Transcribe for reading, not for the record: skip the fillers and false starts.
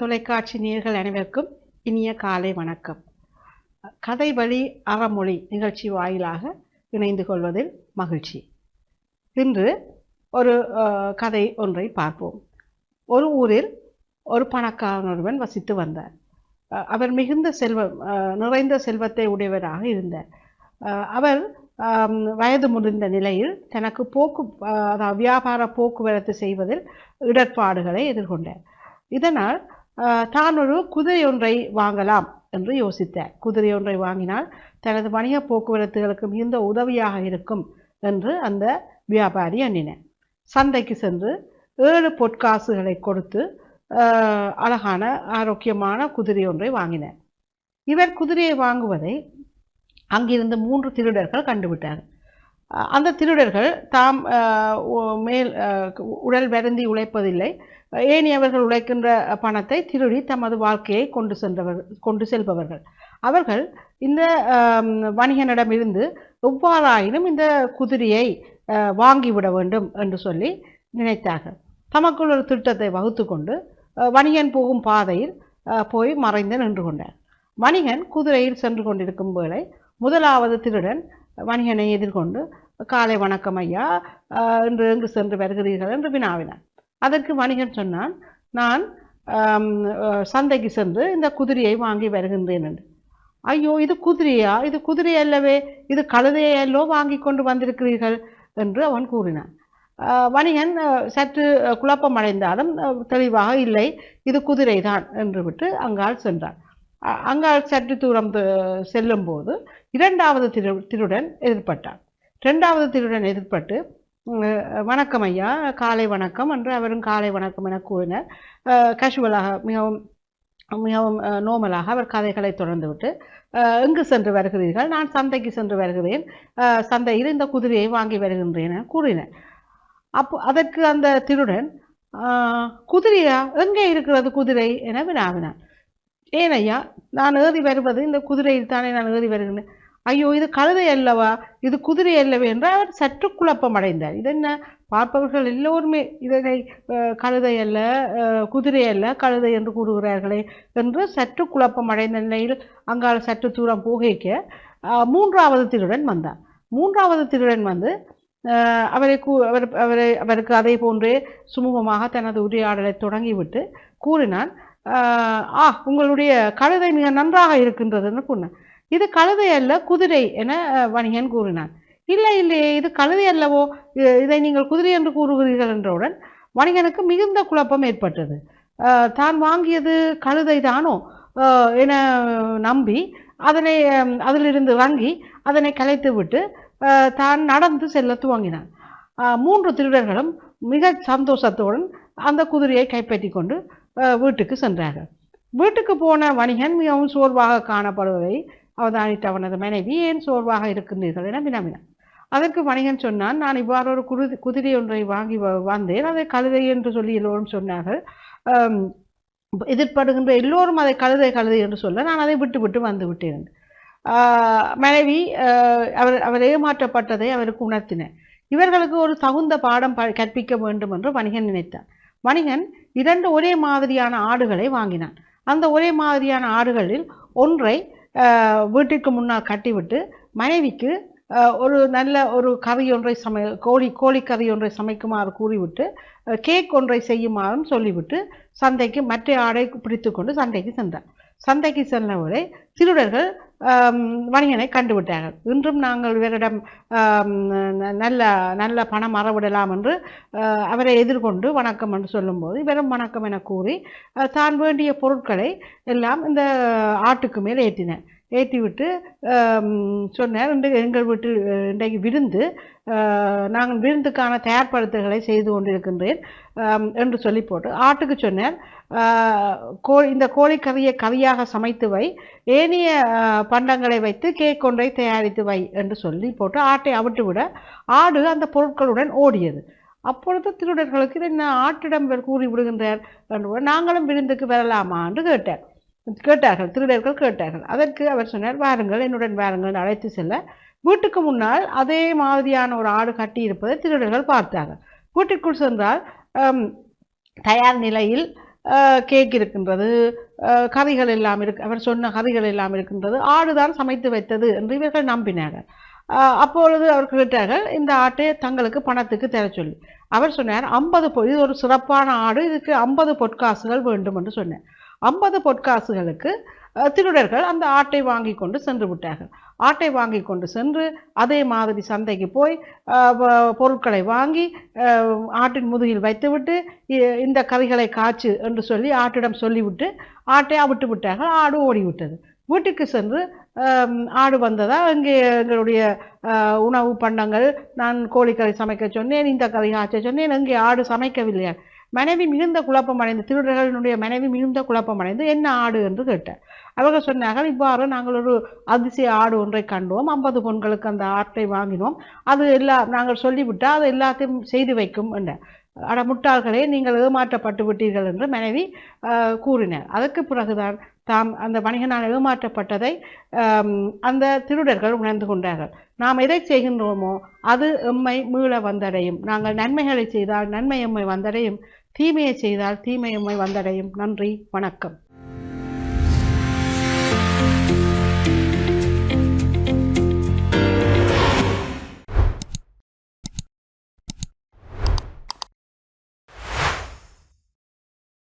தொலைக்காட்சி நேயர்கள் அனைவருக்கும் இனிய காலை வணக்கம். கதை வழி அறமொழி நிகழ்ச்சி வாயிலாக இணைந்து கொள்வதில் மகிழ்ச்சி. இன்று ஒரு கதை ஒன்றை பார்ப்போம். ஒரு ஊரில் ஒரு பணக்காரன் ஒருவன் வசித்து வந்தார். அவர் மிகுந்த நிறைந்த செல்வத்தை உடையவராக இருந்தார். அவர் வயது முதிர்ந்த நிலையில் தனக்கு வியாபார போக்குவரத்து செய்வதில் இடர்பாடுகளை எதிர்கொண்டார். இதனால் தான் ஒரு குதிரை ஒன்றை வாங்கலாம் என்று யோசித்தார். குதிரை ஒன்றை வாங்கினால் தனது வணிக போக்குவரத்துகளுக்கு மிகுந்த உதவியாக இருக்கும் என்று அந்த வியாபாரி எண்ணினார். சந்தைக்கு சென்று 7 பொற்காசுகளை கொடுத்து அழகான ஆரோக்கியமான குதிரை ஒன்றை வாங்கினார். இவர் குதிரையை வாங்குவதை அங்கிருந்து 3 திருடர்கள் கண்டுவிட்டார்கள். அந்த திருடர்கள் தாம் உடல் வருந்தி உழைப்பதில்லை, ஏனையவர்கள் உழைக்கின்ற பணத்தை திருடி தமது வாழ்க்கையை கொண்டு செல்பவர்கள். அவர்கள் இந்த வணிகனிடமிருந்து எவ்வாறாயினும் இந்த குதிரையை வாங்கிவிட வேண்டும் என்று சொல்லி நினைத்தார்கள். தமக்குள் ஒரு திட்டத்தை வகுத்து கொண்டு வணிகன் போகும் பாதையில் போய் மறைந்து நின்று கொண்டார். வணிகன் குதிரையில் சென்று கொண்டிருக்கும் வேளை முதலாவது திருடன் வணிகனை எதிர்கொண்டு, காலை வணக்கம் ஐயா, என்று எங்கு சென்று வருகிறீர்கள் என்று வினாவினான். அதற்கு வணிகன் சொன்னான், நான் சந்தைக்கு சென்று இந்த குதிரையை வாங்கி வருகின்றேன் என்று. ஐயோ, இது குதிரையா? இது குதிரை அல்லவே, இது கழுதையல்லோ வாங்கி கொண்டு வந்திருக்கிறீர்கள் என்று அவன் கூறினான். வணிகன் சற்று குழப்பம் அடைந்தாலும் தெளிவாக இல்லை, இது குதிரை தான் என்று விட்டு அங்கால் சென்றான். அங்கால் சற்று தூரம் செல்லும் போது 2வது திருடன் எதிர்பட்டான். 2வது திருடன் எதிர்பட்டு, வணக்கம் ஐயா, காலை வணக்கம் என்று அவரும் காலை வணக்கம் என கூறினார். கேஷுவலாக மிகவும் மிகவும் நோமலாக அவர் கதைகளை தொடர்ந்து விட்டு, எங்கு சென்று வருகிறீர்கள்? நான் சந்தைக்கு சென்று வருகிறேன், சந்தையில் இந்த குதிரையை வாங்கி வருகின்றேன் என கூறினார். அதற்கு அந்த திருடன், குதிரையா? எங்கே இருக்கிறது குதிரை என வினாவினான். ஏன் ஐயா, நான் ஏறி வருவது இந்த குதிரையில் தானே நான் ஏறி வருகிறேன். ஐயோ, இது கழுதை அல்லவா, இது குதிரை அல்லவே என்று அவர் சற்று குழப்பம் அடைந்தார். இதென்ன, பார்ப்பவர்கள் எல்லோருமே இதனை கழுதை அல்ல, குதிரை அல்ல, கழுதை என்று கூறுகிறார்களே என்று சற்று குழப்பம் அடைந்த நிலையில் அங்கால சற்று தூரம் போகிக்க 3வது திருடன் வந்தார். 3வது திருடன் வந்து அவருக்கு அதே போன்றே சுமூகமாக தனது உரையாடலை தொடங்கிவிட்டு கூறினான், உங்களுடைய கழுதை மிக நன்றாக இருக்கின்றதுன்னு கூறினான். இது கழுதை அல்ல, குதிரை என வணிகன் கூறினான். இல்லை இல்லையே, இது கழுதை அல்லவோ, இதை நீங்கள் குதிரை என்று கூறுகிறீர்கள் என்றவுடன் வணிகனுக்கு மிகுந்த குழப்பம் ஏற்பட்டது. தான் வாங்கியது கழுதை தானோ என நம்பி அதிலிருந்து வாங்கி அதனை கலைத்து விட்டு தான் நடந்து செல்ல துவங்கினான். 3 திருடர்களும் மிக சந்தோஷத்துடன் அந்த குதிரையை கைப்பற்றி கொண்டு வீட்டுக்கு சென்றார்கள். வீட்டுக்கு போன வணிகன் மிகவும் சோர்வாக காணப்படுவதை அவதானித்த அவனது மனைவி, ஏன் சோர்வாக இருக்கின்றீர்கள் என வினவினான். அதற்கு வணிகன் சொன்னான், நான் இவ்வாறு ஒரு குதிரை ஒன்றை வாங்கி வந்தேன், அதை கழுதை என்று சொல்லி எல்லோரும் சொன்னார்கள். எதிர்படுகின்ற எல்லோரும் அதை கழுதை என்று சொல்ல நான் அதை விட்டு வந்து விட்டேன். மனைவி அவர் ஏமாற்றப்பட்டதை அவருக்கு உணர்த்தினார். இவர்களுக்கு ஒரு தகுந்த பாடம் கற்பிக்க வேண்டும் என்று வணிகன் நினைத்தான். வணிகன் 2 ஒரே மாதிரியான ஆடுகளை வாங்கினான். அந்த ஒரே மாதிரியான ஆடுகளில் ஒன்றை வீட்டிற்கு முன்னால் கட்டிவிட்டு மனைவிக்கு ஒரு கறி ஒன்றை கோழி கறி ஒன்றை சமைக்குமாறு கூறிவிட்டு கேக் ஒன்றை செய்யுமாறும் சொல்லிவிட்டு சந்தைக்கு மற்ற ஆடை பிடித்து கொண்டு சந்தைக்கு சென்றார். சந்தைக்கு சென்றவரை திருடர்கள் வணிகனை கண்டுவிட்டார்கள். இன்றும் நாங்கள் இவரிடம் நல்ல பணம் மறவிடலாம் என்று அவரை எதிர்கொண்டு வணக்கம் என்று சொல்லும்போது இவரும் வணக்கம் என கூறி தான் வேண்டிய பொருட்களை எல்லாம் இந்த ஆட்டுக்கு மேல் ஏற்றிவிட்டு சொன்னார், எங்கள் வீட்டில் இன்றைக்கு விருந்து, நாங்கள் விருந்துக்கான தயார்படுத்தல்களை செய்து கொண்டிருக்கின்றேன் என்று சொல்லி போட்டு ஆட்டுக்கு சொன்னார், இந்த கோழிக்கறியை கறியாக சமைத்து வை, ஏனைய பண்டங்களை வைத்து கேக் ஒன்றை தயாரித்து வை என்று சொல்லி போட்டு ஆட்டை அவிட்டு விட ஆடு அந்த பொருட்களுடன் ஓடியது. அப்பொழுது திருடர்களுக்கு இது என்ன ஆட்டிடம் கூறி விடுகின்றார் என்று, நாங்களும் விருந்துக்கு வரலாமா என்று கேட்டார்கள். திருடர்கள் கேட்டார்கள். அதற்கு அவர் சொன்னார், வாருங்கள், என்னுடன் வாருங்கள், அழைத்து செல்ல வீட்டுக்கு முன்னால் அதே மாதிரியான ஒரு ஆடு கட்டி இருப்பதை திருடர்கள் பார்த்தார்கள். வீட்டிற்குள் சென்றால் தயார் நிலையில் கேக் இருக்கின்றது, கறிகள் எல்லாம் அவர் சொன்ன கறிகள் எல்லாம் இருக்கின்றது, ஆடுதான் சமைத்து வைத்தது என்று இவர்கள் நம்பினார்கள். அப்பொழுது அவர் கேட்டார்கள் இந்த ஆட்டை தங்களுக்கு பணத்துக்கு தர சொல்லி. அவர் சொன்னார் 50 இது ஒரு சிறப்பான ஆடு, இதுக்கு 50 பொற்காசுகள் வேண்டும் என்று சொன்னார். 50 பொற்காசுகளுக்கு திருடர்கள் அந்த ஆட்டை வாங்கி கொண்டு சென்று விட்டார்கள். ஆட்டை வாங்கி கொண்டு சென்று அதே மாதிரி சந்தைக்கு போய் பொருட்களை வாங்கி ஆட்டின் முதுகில் வைத்துவிட்டு இந்த கறிகளை காய்ச்சு என்று சொல்லி ஆட்டிடம் சொல்லிவிட்டு ஆட்டை அவிட்டு விட்டார்கள். ஆடு ஓடிவிட்டது. வீட்டுக்கு சென்று ஆடு வந்ததா, இங்கே எங்களுடைய உணவு பண்டங்கள், நான் கோழிக்கறி சமைக்க சொன்னேன், இந்த கறி காய்ச்ச சொன்னேன், இங்கே ஆடு சமைக்கவில்லையா. மனைவி மிகுந்த குழப்பம் அடைந்து, திருடர்களுடைய மனைவி மிகுந்த குழப்பம் அடைந்து என்ன ஆடு என்று கேட்டார். அவர்கள் சொன்னார்கள், இவ்வாறு நாங்கள் ஒரு அதிசய ஆடு ஒன்றை கண்டோம், 50 பொன்களுக்கு அந்த ஆட்டை வாங்கினோம், அது எல்லாம் நாங்கள் சொல்லிவிட்டால் அது எல்லாத்தையும் செய்து வைக்கும் என்றார். அட முட்டாள்களே, நீங்கள் ஏமாற்றப்பட்டு விட்டீர்கள் என்று மனைவி கூறினார். அதற்கு பிறகுதான் தாம் அந்த வணிகனால் ஏமாற்றப்பட்டதை அந்த திருடர்கள் உணர்ந்து கொண்டார்கள். நாம் எதை செய்கின்றோமோ அது எம்மை மீள வந்தடையும். நாங்கள் நன்மைகளை செய்தால் நன்மை எம்மை வந்தடையும், தீமையை செய்தால் தீமை எம்மை வந்தடையும். நன்றி, வணக்கம்.